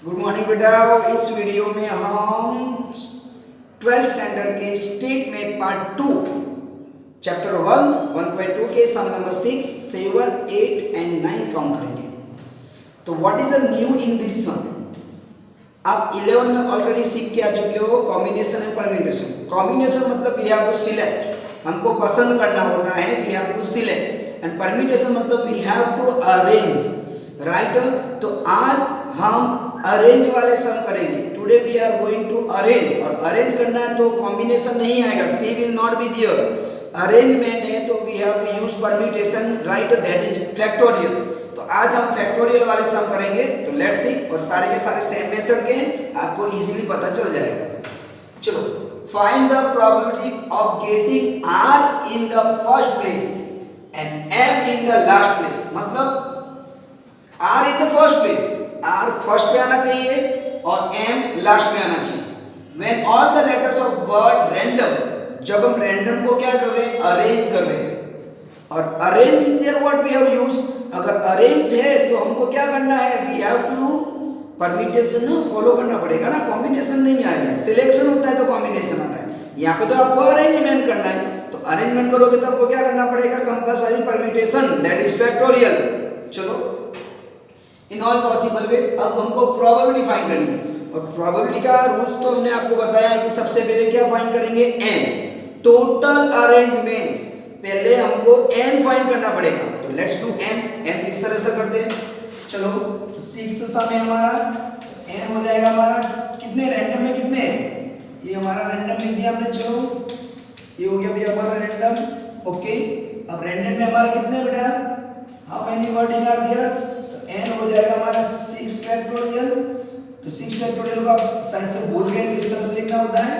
Good morning बेटा। इस video में हम 12th स्टैंडर्ड के स्टेट में पार्ट 2 चैप्टर 1 1.2 के सम नंबर 6 7 8 एंड 9 काउंट करेंगे। तो what is the new in this sum? आप 11 में ऑलरेडी सीख के आ चुके हो कॉम्बिनेशन एंड परम्यूटेशन। कॉम्बिनेशन मतलब वी हैव टू सिलेक्ट, हमको पसंद करना होता है, we have to select. And permutation मतलब we have to arrange, right. तो आज हम अरेंज वाले सम करेंगे। Today we are going to arrange, और अरेंज करना है तो कॉम्बिनेशन नहीं आएगा, see will not be there. Arrangement है तो we have to use permutation, right, that is factorial. तो आज हम फैक्टोरियल वाले सम करेंगे। तो लेट्स सी, और सारे के सारे सेम मेथड के आपको इजीली पता चल जाएगा। चलो, find the probability of getting r in the first place and m in the last place. मतलब r in the first place, r first पे आना चाहिए और एम लास्ट में आना चाहिए। When all the letters of word random, जब हम रैंडम को क्या कर रहे हैं, अरेंज कर रहे हैं। और arrange is there what we have use. अगर अरेंज है तो हमको क्या करना है, we have to permutation follow करना पड़ेगा ना, कॉम्बिनेशन नहीं आएगा। सिलेक्शन होता है तो कॉम्बिनेशन आता है, यहाँ पे तो आपको अरेंजमेंट करना है। तो अरेंजमेंट करोगे तो आपको क्या करना पड़ेगा, compulsory permutation, that is factorial. चलो, इन ऑल पॉसिबल वे अब हमको प्रोबेबिलिटी फाइंड करनी है। और प्रोबेबिलिटी का रूल्स तो हमने आपको बताया है कि सबसे पहले क्या फाइंड करेंगे, एन, टोटल अरेंजमेंट। पहले हमको एन फाइंड करना पड़ेगा। तो लेट्स डू एन। एन किस तरह से करते हैं, चलो। तो 6th सम है हमारा, तो एन हो जाएगा हमारा कितने, रैंडम में कितने हैं, ये हमारा रैंडम लिख दिया हमने। चलो, ये हो गया भैया हमारा रैंडम, ओके। अब रैंडम में हमारा कितने बेटा, how many wording are there, n हो जाएगा हमारा 6 फैक्टोरियल। तो 6 फैक्टोरियल को आप साइड से भूल गए तो इस तरह से लिखना होता है,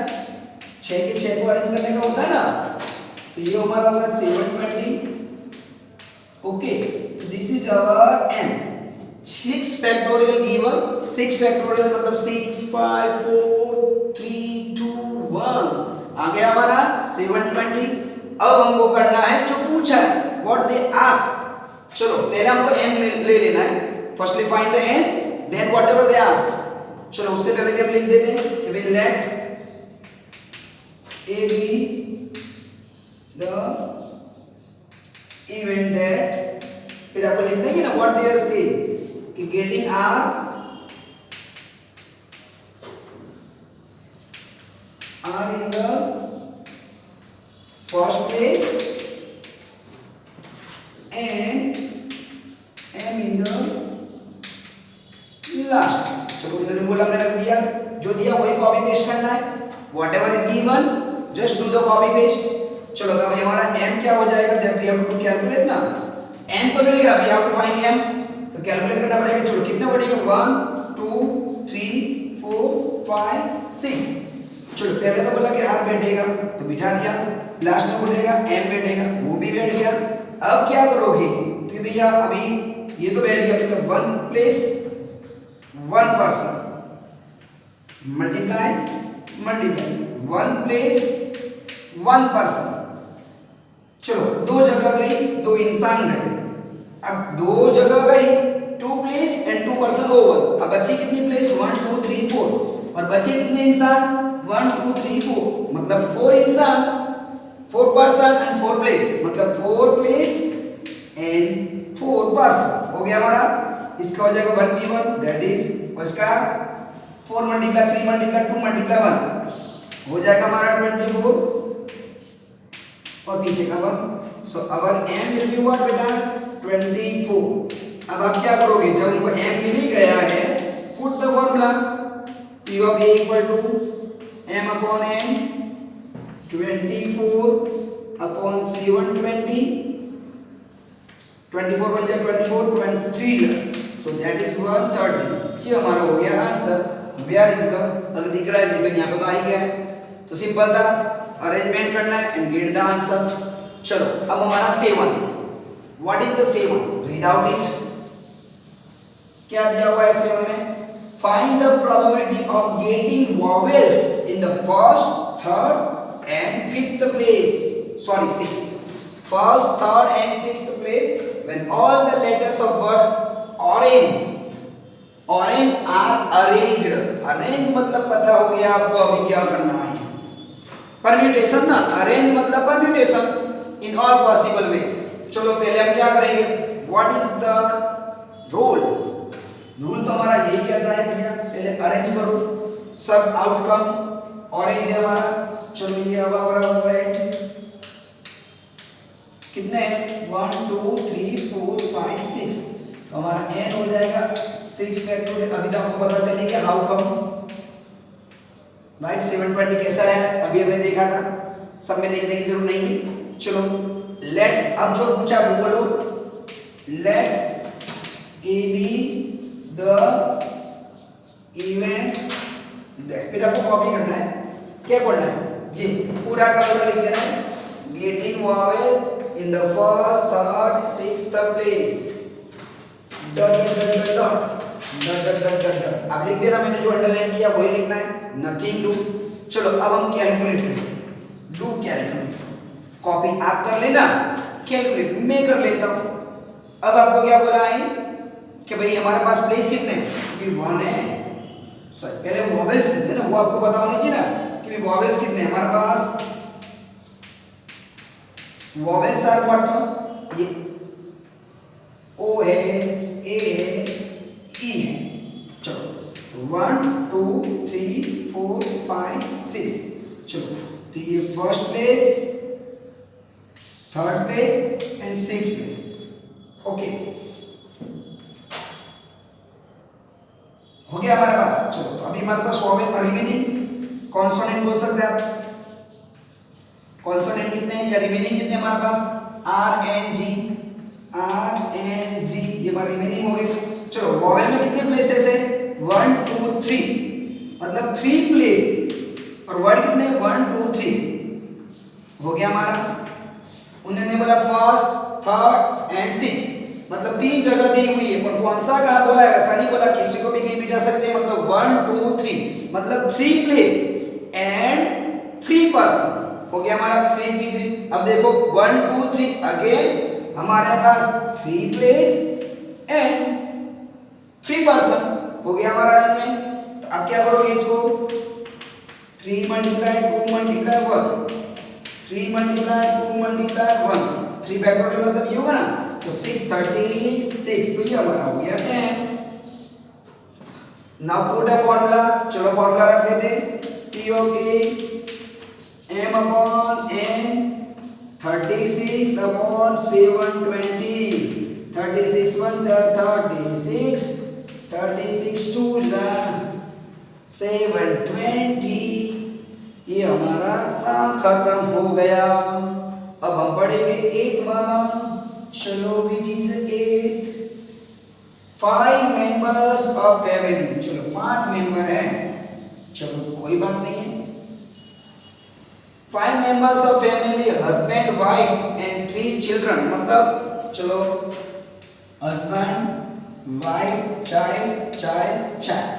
6 के 6 को अरेंज करने का होता है ना। तो ये हमारा होगा 720, ओके। तो this is our n। 6 factorial given, 6 factorial मतलब 6 5 4 3 2 1 आ गया हमारा 720। अब हमको करना है जो पूछा है, व्हाट दे आस्क। चलो, पहले हमको n ले लेना है। Firstly find the n, then whatever they ask. चलो, उससे पहले भी हम लिख देते हैं कि भाई late a be the event that, फिर आपको लिखना है ना व्हाट दे आर सेइंग कि getting r in the first place and m in the last place। चलो, इधर बोला हमने रख दिया, जो दिया वही कॉपी पेस्ट करना है। Whatever is given just do the copy paste. चलो, तो हमारा m क्या हो जाएगा, that we have to calculate ना। n तो मिल गया, we have to find m, तो कैलकुलेट करना पड़ेगा। चलो, कितने बढ़ेंगे, 1 2 3 4 5 6। चलो, पहले तो बोला कि r बैठेगा तो बिठा दिया, लास्ट में बोलेगा m बैठेगा, वो भी बैठ गया। अब क्या करोगे, तो भैया अभी ये तो बैठ गया, मतलब 1 place 1 person, multiply 1 place 1 person. चलो, 2 जगह गई, 2 इंसान गए। अब 2 जगह गई, 2 प्लेस एंड 2 पर्सन ओवर। अब बची कितनी प्लेस, 1 2 3 4, और बचे कितने इंसान, 1 2 3 4, मतलब 4 इंसान, 4 पर्सन एंड 4 प्लेस, मतलब 4 प्लेस एंड 4 पर्सन हो गया हमारा। इसका हो जाएगा 1v1, दैट इज, और इसका 4 मल्टीप्लाई 3 मल्टीप्लाई 2 मल्टीप्लाई 1 हो जाएगा हमारा 24, और पीछे का 1। सो अवर m विल बी व्हाट बेटा, 24। अब आप क्या करोगे, जब हमको m मिल ही गया है, put the formula p of a equal to m upon n 24 upon 720, 24 बन जाए 24 23, सो दैट इज 130। ये हमारा हो गया आंसर। वेयर इज द, अगर दिख रहा है नहीं तो यहाँ पे तो आ ही गया है। तो सिंपल था, अरेंजमेंट करना है एंड गेट द आंसर। चलो, अब हमारा 7 है। What is the 7, read out it. क्या दिया हुआ है 7 में, find the probability of getting vowels in the first third and fifth place, sorry 6th, first third and 6th place when all the letters of word orange are arranged. Arrange मतलब पता हो गया आपको अभी क्या करना है, परम्यूटेशन ना। अरेंज मतलब permutation in all possible way. चलो पहले हम क्या करेंगे, what is the rule. Rule तो हमारा यही कहता है भैया पहले अरेंज करो, सब आउटकम ऑरेंज है हमारा। चलो ये हमारा ऑरेंज कितने हैं, 1 2 3 4 5 6, तो हमारा n हो जाएगा 6 फैक्टोरियल। अभी तक आपको पता चली गया हाउ कम, राइट। 720 कैसा है अभी हमने देखा था, सब में देखने की जरूरत नहीं है। चलो लेट, अब जो पूछा वो बोलो, let A be the event that. फिर आपको कॉपी करना है, क्या पढ़ना है, ये पूरा का पूरा लिख देना है, getting vowels in the first, third, sixth place, dot dot dot dot dot dot dot dot dot dot। अब लिख देना, मैंने जो अंडरलाइन किया वही लिखना है, नथिंग डू। चलो अब हम कैलकुलेट करते हैं, डू कैलकुलेशन। कॉपी आप कर लेना, कैलकुलेट मैं कर लेता हूँ। अब आपको क्या बोला है कि भाई हमारे पास प्लेस कितने हैं, कि 1 है। सॉरी पहले वॉवेल्स कितने ना वो आपको पता होनी चाहिए ना कि वॉवेल्स कितने हैं हमारे पास। वॉवेल्स आर व्हाट, ये ओ है, ए है, ई है। चलो 1 2 3 4 5 6। चलो तो ये first place, third place and sixth place. Okay हो गया हमारे पास। चलो तो अभी हमारे पास वॉवेल और रिमेनिंग कॉन्सोनेंट बोल सकते हैं आप। कॉन्सोनेंट कितने हैं या रिमेनिंग कितने हमारे पास, r n g, r n g, ये हमारे रिमेनिंग हो गए। चलो वॉवेल में कितने प्लेसेस है, 1 2 3, मतलब 3 प्लेस, और वर्ड कितने 1 2 3 हो गया हमारा। उन्होंने बोला फर्स्ट, थर्ड एंड सिक्स्थ, मतलब 3 जगह दी हुई है, पर कौन सा कहाँ बोला है वैसा नहीं बोला, किसी को भी कहीं बिठा सकते हैं। मतलब 1 2 3 मतलब 3 प्लेस एंड 3 पर्सन हो गया हमारा 3 3 3। अब देखो 1 2 3 अगेन हमारे पास 3 प्लेस एंड 3 पर्सन हो गया हमारा अरेंजमेंट। तो अब क्या करोगे इसको, 3 multiply 2 multiply 1, 3 multiply 2 multiply 1, 3 factorial मतलब ये होगा ना, तो 636, तो ये हमारा हो गया 10। Now put a formula. चलो फॉर्मूला रख देते हैं, P of A m upon n 36 upon 720, 36 1 जा 36, 36 2 जा 720। ये हमारा सम खत्म हो गया। अब हम पढ़ेंगे 8 वाला। चलो which is 8, 5 members of family. चलो 5 मेंबर हैं, चलो कोई बात नहीं है। 5 members of family, husband, wife and 3 children, मतलब चलो husband, wife, child, child, child,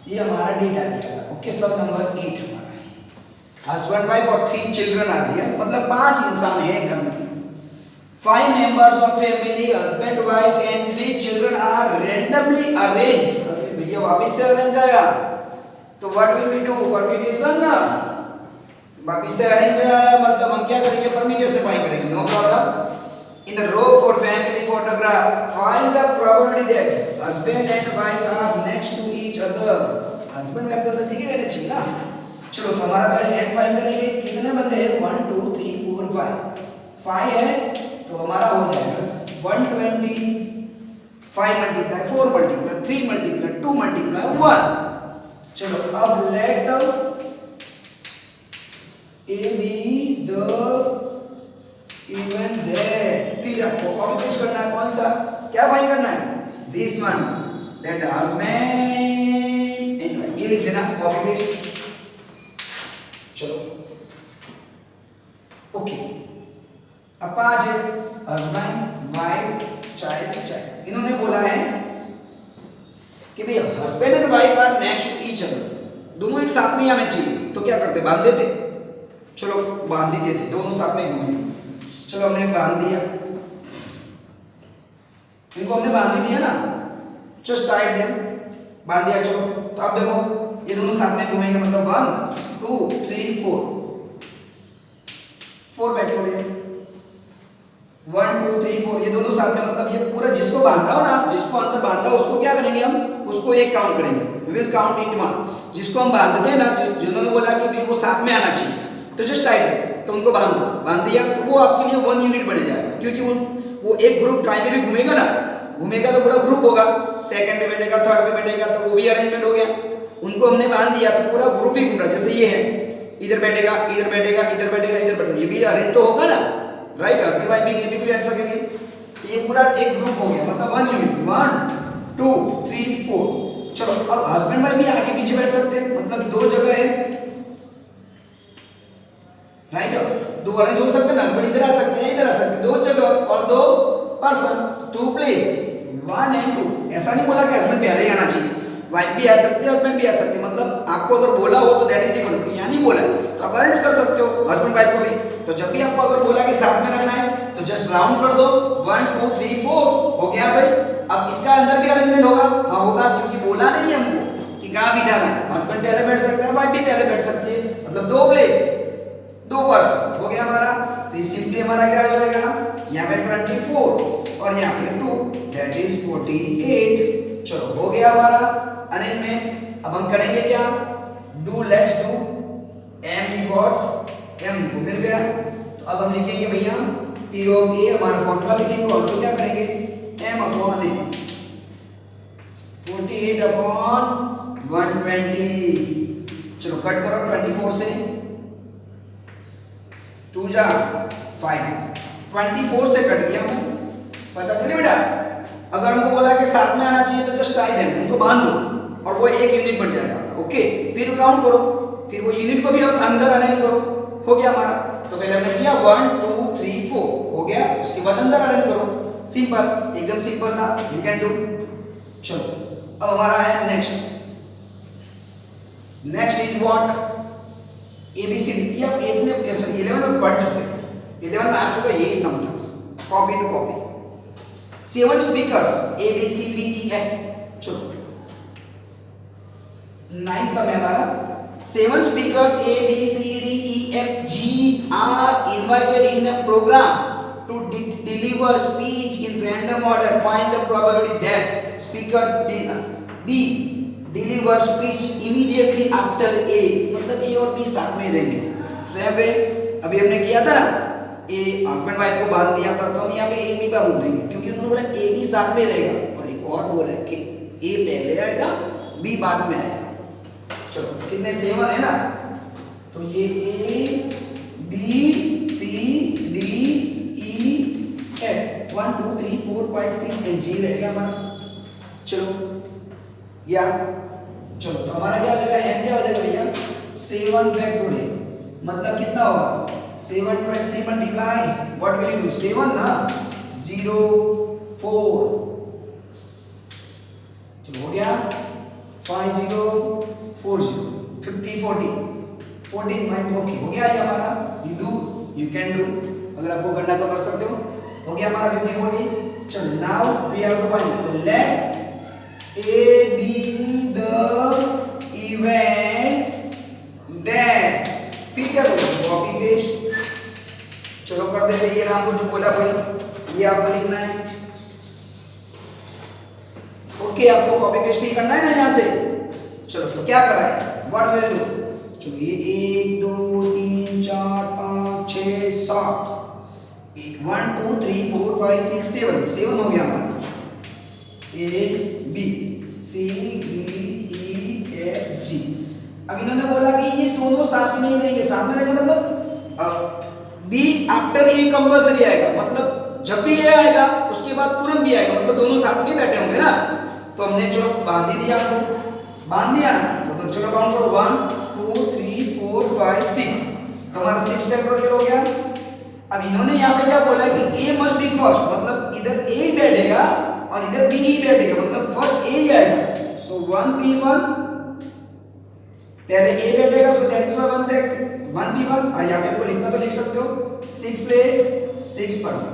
ये हमारा डेटा दिया है। ओके सब नंबर 8 हमारा है। हस्बैंड वाइफ और 3 चिल्ड्रन आ दिया, मतलब 5 इंसान है घर में। 5 members of family, husband, wife and 3 children are randomly arranged। अरे भैया वापस से अरेंज आया, तो what will we do, permutation ना, वापिस से अरेंज आया, मतलब हम क्या करेंगे, परम्यूटेशन फाइंड करेंगे, no problem. In the row for family photograph find the probability that husband and wife are next to each other. Husband wife तो जगह रहने चाहिए ना। चलो तो हमारा पहले एन फाइंड करेंगे, कितने बंदे हैं, 1 2 3 4 5, 5 है तो हमारा हो जाएगा 120, 5 मल्टीप्लाई 4 मल्टीप्लाई 3 मल्टीप्लाई 2 मल्टीप्लाई 1। चलो अब late A be the event that, फिर आपको कॉपी पेस्ट करना है, कौन सा क्या फाइंड करना है, this one, that husband and wife, ये लिख देना कॉपी पेस्ट। चलो ओके अब 5 है, हस्बैंड वाइफ चाइल्ड चाइल्ड। इन्होंने बोला है कि भाई husband and wife are next to each other, दोनों एक साथ में आने चाहिए, तो क्या करते, बांध देते। चलो बांध ही देते, दोनों साथ में घूमेंगे। चलो हमने बांध दिया, इनको हमने बांध ही दिया ना, जस्ट टाइट देम, बांध दिया। चलो तो अब देखो ये दोनों साथ में घूमेंगे, मतलब 1 2 3 4 बैठ हो रही है, 1 2 3 4 ये दोनों साथ में, मतलब ये पूरा जिसको बांधा हो ना, जिसको अंदर बांधा हो उसको क्या करेंगे हम, उसको एक काउंट करेंगे, वी विल काउंट इट 1। जिसको हम बांधते हैं ना, जिन्होंने बोला कि भाई वो साथ में आना चाहिए, तो जस्ट टाइट है तो उनको बांध दो, बांध दिया तो वो आपके लिए 1 यूनिट बन जाएगा, क्योंकि वो एक ग्रुप कहीं पे भी घूमेगा ना, घूमेगा तो पूरा ग्रुप होगा, सेकंड पे बैठेगा, थर्ड पे बैठेगा, तो वो भी अरेंजमेंट हो गया। उनको हमने बांध दिया तो पूरा ग्रुप ही घूम रहा है, जैसे ये है, इधर बैठेगा, इधर बैठेगा, इधर बैठेगा, इधर बैठेगा, ये भी अरेंज तो होगा ना, राइट। हस्बैंड वाइफ भी कहीं भी बैठ सकेंगे, तो ये पूरा एक ग्रुप हो गया, मतलब 1 यूनिट, 1 2 3 4। चलो अब हस्बैंड वाइफ भी आगे पीछे बैठ सकते हैं, मतलब 2 जगह है, राइट। 2 अरेंज हो सकते हैं ना, हस्बैंड इधर आ सकते हैं, इधर आ सकते हैं, 2 जगह और 2 पर्सन, 2 प्लेस, 1 and 2। ऐसा नहीं बोला कि हस्बैंड पहले ही आना चाहिए, वाइफ भी आ सकते हैं, हस्बैंड भी आ सकते हैं, मतलब आपको अगर बोला हो तो दैट इज डिफरेंट, यहाँ नहीं बोला तो आप अरेंज कर सकते हो हस्बैंड वाइफ को भी। तो जब भी आपको अगर बोला कि साथ में रखना है तो जस्ट राउंड कर दो, 1 2 3 4 हो गया भाई। अब इसका अंदर भी अरेंजमेंट होगा, हाँ होगा, क्योंकि बोला नहीं है हमको कि कहाँ बिठाना है, हस्बैंड पहले बैठ सकता है, वाइफ भी पहले बैठ सकती है, मतलब 2 प्लेस 2 पर्सन हो गया हमारा। तो ये सिंपली हमारा क्या हो जाएगा, यहाँ पे 24 और यहाँ पे 2 दैट इज 48। चलो हो गया हमारा अरेंजमेंट। अब हम करेंगे क्या, let's do m we got, m को मिल गया, तो अब हम लिखेंगे भैया p ऑफ a, हमारा फॉर्मूला लिखेंगे और तो क्या करेंगे m अपॉन a, 48 अपॉन 120। चलो कट करो 24 से, 2 जा 5, 24 से कट गया, हमें पता चले बेटा। अगर हमको बोला कि साथ में आना चाहिए तो जस्ट टाई दें, उनको बांध दो और वो एक यूनिट बन जाएगा, ओके। फिर काउंट करो, फिर वो यूनिट को भी हम अंदर अरेंज करो, हो गया हमारा। तो पहले हमने किया 1 2 3 4 हो गया, उसके बाद अंदर अरेंज करो, सिंपल, एकदम सिंपल था, यू कैन डू। चलो अब हमारा है नेक्स्ट इज व्हाट, ABCD। ये आप 8 में 11 में पढ़ चुके हैं, 11 में आ चुका है, यही सम था, copy to copy. 7 speakers ABCDEF। चलो 9 सम है हमारा, 7 speakers ABCDEFG are invited in a program to deliver speech in random order. Find the probability that speaker B deliver speech immediately after A। मतलब A और B साथ में रहेंगे। तो यहाँ पे अभी हमने किया था ना, A हस्बैंड वाइफ को बांध दिया था, तो हम यहाँ पे A B बांध देंगे, क्योंकि उन्होंने बोला A B साथ में रहेगा, और एक और बोला है कि A पहले आएगा B बाद में आएगा। चलो कितने 7 है ना, तो ये A B C D E F 1 2 3 4 5 6 and G रहेगा हमारा। चलो या चलो तो हमारा क्या हो जाएगा, n क्या हो जाएगा भैया 7 फैक्टोरियल, मतलब कितना होगा 720 multiply what will you do 7 ना 0 4, चलो हो गया 5 0 4 0 50 40 14 माइंड, ओके हो गया ये हमारा, यू कैन डू, अगर आपको करना तो कर सकते हो गया हमारा 50 40। चलो now we have to find, तो let A be the event that, फिर क्या करोगे कॉपी पेस्ट, चलो कर देते ये नाम को जो बोला भाई, ये आपको लिखना है, ओके आपको कॉपी पेस्ट ही करना है ना यहाँ से। चलो तो क्या कर रहा है, व्हाट विल डू, चलो ये 1 2 3 4 5 6 7 1 2 3 4 5 6 7 हो गया हमारा, A B C D E F G। अब इन्होंने बोला कि ये दोनों साथ में ही रहेंगे, साथ में रहेंगे मतलब B आफ्टर A कंपल्सरी आएगा, मतलब जब भी ये आएगा उसके बाद तुरंत भी आएगा, मतलब दोनों साथ में बैठे होंगे ना। तो हमने चलो बांध ही दिया, आपको बांध दिया तो चलो काउंट करो 1 2 3 4 5 6, तो हमारा 6 फैक्टोरियल हो गया। अब इन्होंने यहाँ पे क्या बोला कि A मस्ट बी फर्स्ट, मतलब इधर A ही बैठेगा और इधर B ही बैठेगा, मतलब फर्स्ट A ही आएगा। सो 1 P1 पहले A बैठेगा, so that is why 1 P1, और यहाँ पे आपको लिखना तो लिख सकते हो 6 प्लेस 6 पर्सन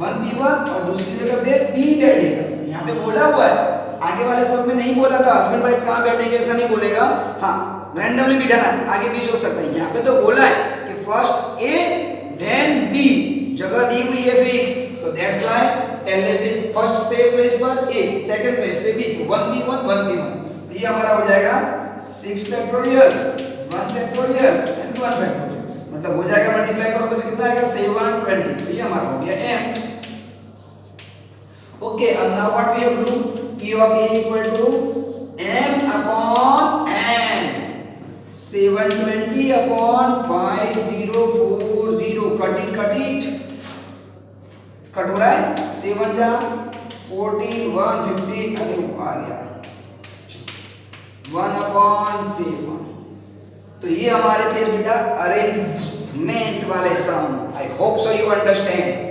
1 P1, और दूसरी जगह पे B बैठेगा, यहाँ पे बोला हुआ है आगे वाले सब में नहीं बोला था हस्बैंड वाइफ कहाँ बैठेंगे ऐसा नहीं बोलेगा, हाँ रैंडमली बिठाना है, आगे पीछे हो सकता है। यहाँ पे तो बोला है कि फर्स्ट ए देन बी, जगह दी हुई है fix, so that's why L first place पर ए, सेकंड प्लेस पे बी, तो 1b1 1b1, तो ये हमारा हो जाएगा 6 फैक्टोरियल 1 फैक्टोरियल एंड 1 फैक्टोरियल, मतलब हो जाएगा मल्टीप्लाई करोगे तो कितना आएगा 720, तो ये हमारा हो गया m। ओके, अब now what we have to do, p of a equal to m upon n, 720 upon 5040, cut it, cut हो रहा है, 7 जा 14 150, अरे आ गया 1 upon 7, तो ये हमारे थे बेटा अरेंजमेंट वाले sum. I hope so you understand.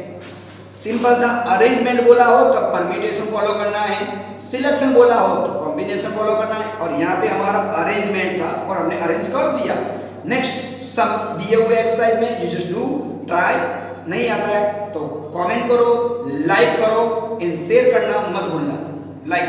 Simple था, अरेंजमेंट बोला हो तो परम्यूटेशन फॉलो करना है, सिलेक्शन बोला हो तो कॉम्बिनेशन फॉलो करना है, और यहाँ पे हमारा अरेंजमेंट था और हमने अरेंज कर दिया। नेक्स्ट सम दिए हुए एक्सरसाइज में यू जस्ट डू ट्राई, नहीं आता है तो कमेंट करो, लाइक करो एंड शेयर करना मत भूलना, लाइक